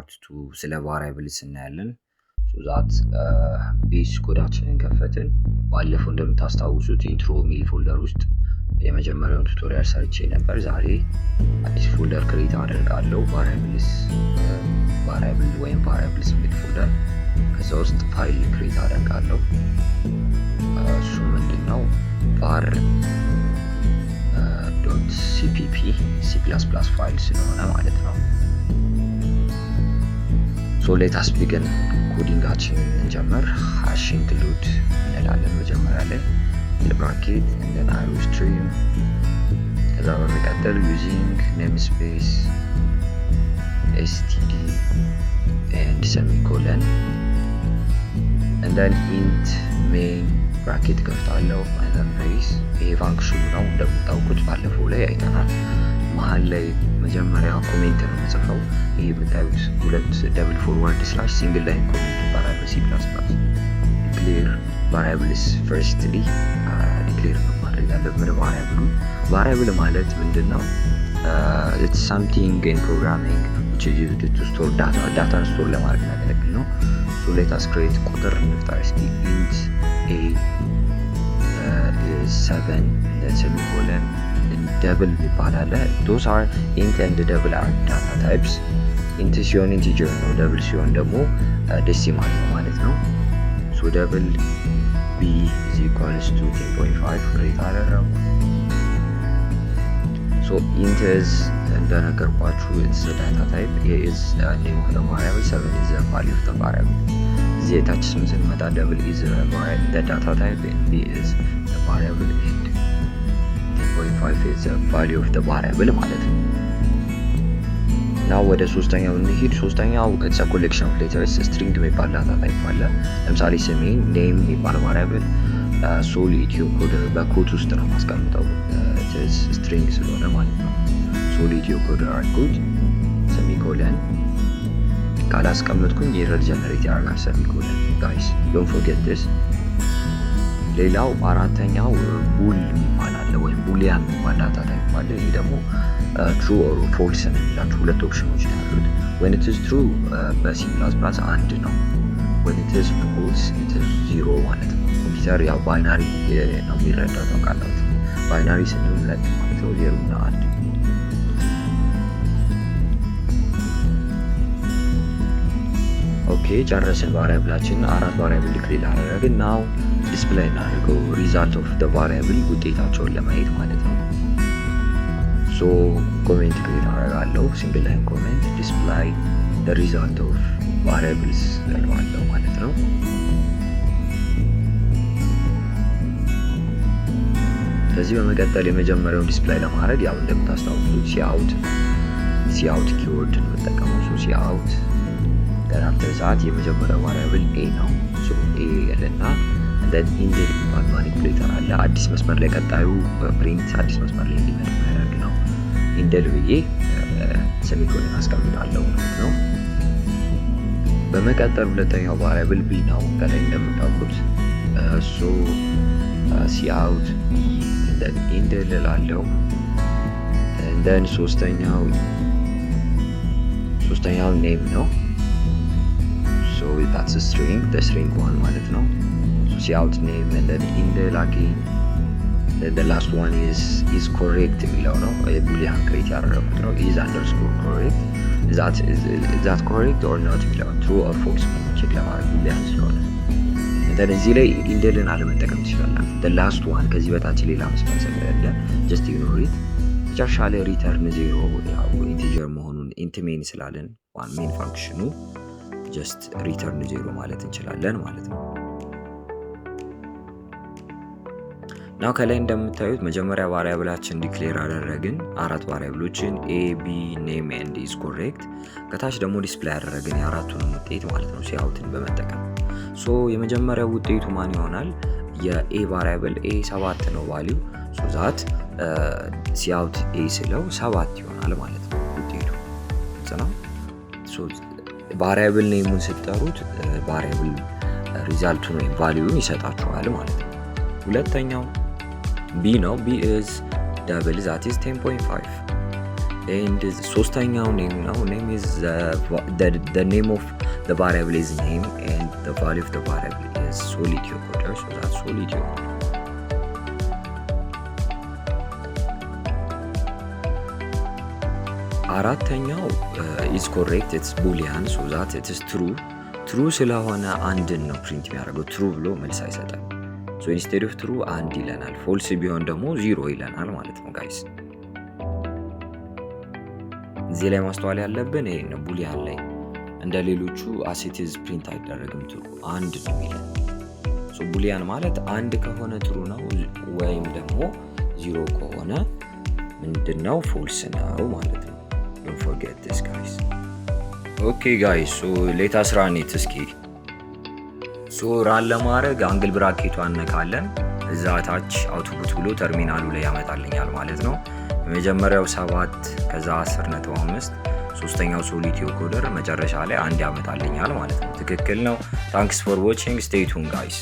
ፓርት 2 ስለ ቫሪያብልስ እናያለን። ዛት ቤስ ኮዳችንን ከፈትን። ባለፈው እንደምታስታውሱት ኢንትሮ ሚል ፎልደር ውስጥ የመጀመሪያውን ቱቶሪያል ሰርቼ ነበር። ዛሬ አዲስ ፎልደር ክሬት አደርጋለሁ። ቫሪያብል ወይም ቫሪያብልስ ሚል ፎልደር፣ ከዛ ውስጥ ፋይል ክሬት አደርጋለሁ። እሱ ምንድነው var .cpp C++ ፋይል ስለሆነ ማለት ነው። ሶ ሌታስ ቢገን ኮዲንጋችንን እንጀምር። ሃሽ ኢንክሉድ እንላለን መጀመሪያ ላይ ብራኬት እንደና ስትሪም፣ ከዛ በመቀጠል ዩዚንግ ኔምስፔስ std and semicolon and then int main ብራኬት ከፍታለሁ and then base። ይሄ ፋንክሽኑ ነው እንደምታውቁት ባለፈው ላይ አይተናል። መሀል ላይ መጀመሪያ ኮሜንት ነው የምጽፈው። ይሄ የምታዩት ሁለት ደብል ፎርዋርድ ስላሽ ሲንግል ላይን ኮሜንት ይባላል በሲ++። ዲክሌር ቫሪያብልስ ፈርስትሊ ዲክሌር ማድረግ ያለብን ቫሪያብል ማለት ምንድነው? it's something in programming which is used to store data ስቶር ለማድረግ የሚያገለግል ነው። so let us create ቁጥር እንፍጠር እስኪ int a is 7 semicolon double ይባላል። those are int and double are data types። int ሲሆን integer ነው፣ double ሲሆን ደግሞ decimal ነው ማለት ነው። so double b is equals to 10.5 create አደረጉ። so int is እንደነገርኳችሁ it's a data type. a is name of the variable, 7 is the value of the variable። እዚህ የታች ስም ስንመጣ double is the data type and b is the variable and 10.5 is the value of the variable ማለት ነው። now ወደ ሶስተኛው እንሂድ። ሶስተኛው it's a collection of letters string የሚባል ዳታ ታይፕ አለ። ለምሳሌ ስሜን name የሚባል variable ሶል ኢትዮ ኮደር በኮት ውስጥ ነው ማስቀምጠው string ስለሆነ ማለት ነው። ሶል ኢትዮ ኮደር አልኩት ሴሚኮለን ካላስቀመጥኩኝ ኤረር ጀነሬት ያደርጋል ሴሚኮለን። ጋይስ ዶንት ፎርጌት ዲስ። ሌላው አራተኛው ቡል የሚባል አለ ወይም ቡሊያን የሚባል ዳታ ታይፕ አለ። ይሄ ደግሞ ትሩ ኦር ፎልስ የሚላችሁ ሁለት ኦፕሽኖች ነው ያሉት። when it is true በሲ++ አንድ ነው፣ when it is false it is 0 ማለት ነው። ኮምፒውተር ያው ባይናሪ ነው የሚረዳው ታውቃላችሁ። ባይናሪ ስንል ሁለት ማለት ነው፣ 0 እና 1። ኦኬ ጨረስን። ቫሪያብላችን አራት ቫሪያብል ክሬት አደረግን። ናው ዲስፕሌይ እናድርገው ሪዛልት ኦፍ ዘ ቫሪያብል ውጤታቸውን ለማየት ማለት ነው። ሶ ኮሜንት ክሬት አደርጋለሁ፣ ሲንግል ላይን ኮሜንት ዲስፕሌይ ዘ ሪዛልት ኦፍ ቫሪያብልስ እለዋለሁ ማለት ነው። ከዚህ በመቀጠል የመጀመሪያውን ዲስፕሌይ ለማድረግ ያው እንደምታስታውሱት ሲአውት ኪወርድ ነው የምጠቀመው። ሶ ሲአውት after that የመጀመሪያው ቫሪያብል a ነው። ሶ a ያለና እንደን ኢንደል የሚባል ማኒፑሌተር አለ። አዲስ መስመር ላይ ቀጣዩ ፕሪንት አዲስ መስመር ላይ እንዲመጣ ያደርግ ነው። ኢንደል ብዬ ሴሚኮለን አስቀምጣለሁ ማለት ነው። በመቀጠል ሁለተኛው ቫሪያብል b ነው ከላይ እንደምታውቁት። ሶ ሲአውት እንደን ኢንደል ላለው እንደን ሶስተኛው ኔም ነው። so that's a string, the string one ማለት ነው። so cout name and then indel again, then the last one is correct የሚለው ነው። የቡሊያን ክሬት ያደረኩት ነው is underscore correct is that correct or not የሚለው true or false ቼክ ለማድረግ ቡሊያን ስለሆነ then እዚህ ላይ ኢንደልን አለመጠቀም ትችላላችሁ። the last one ከዚህ በታች ሌላ መስመር ስለሌለ just ignore it። መጨረሻ ላይ ሪተርን 0 ያው ኢንቲጀር መሆኑን int main ስላለን ዋን ሜን ፋንክሽኑ ጀስት ሪተርን 0 ማለት እንችላለን ማለት ነው። ናው ከላይ እንደምታዩት መጀመሪያ ቫሪያብላችን ዲክሌር አደረግን አራት ቫሪያብሎችን a b name and is correct። ከታች ደግሞ ዲስፕሌይ አደረግን የአራቱንም ውጤት ማለት ነው ሲአውትን በመጠቀም። ሶ የመጀመሪያው ውጤቱ ማን ይሆናል? የa ቫሪያብል a 7 ነው ቫልዩ። ሶ ዛት ሲአውት a ስለው 7 ይሆናል ማለት ነው ውጤቱ ነው። ሶ ቫሪያብል ኔሙን ስትጠሩት ቫሪያብል ሪዛልቱን ወይም ቫልዩን ይሰጣችኋል ማለት ነው። ሁለተኛው b ነው። b is double that is 10.5 and ሶስተኛው ኔም ነው። name is the name of the variable is name and the value of the variable is solidiocoder, so that's solidiocoder. አራተኛው is correct, it's boolean, so that it is true ስለሆነ አንድን ነው ፕሪንት የሚያደርገው። true ብሎ መልስ አይሰጠም። so instead of true አንድ ይለናል። false ቢሆን ደግሞ 0 ይለናል ማለት ነው ጋይስ። እዚህ ላይ ማስተዋል ያለብን ይሄ ነው። ቡሊያን ላይ እንደ ሌሎቹ as it is ፕሪንት አይደረግም። true አንድ ነው የሚለን። so ቡሊያን ማለት አንድ ከሆነ true ነው ወይም ደግሞ 0 ከሆነ ምንድነው false ነው ማለት ነው። don't forget this guys. okay guys, so let us run it እስኪ። so ራን ለማድረግ አንግል ብራኬቷን ነካለን። እዛ ታች አውትፑት ብሎ ተርሚናሉ ላይ ያመጣልኛል ማለት ነው። የመጀመሪያው 7 ከዛ 10.5 ሶስተኛው solidiocoder መጨረሻ ላይ አንድ ያመጣልኛል ማለት ነው። ትክክል ነው። thanks for watching, stay tuned guys.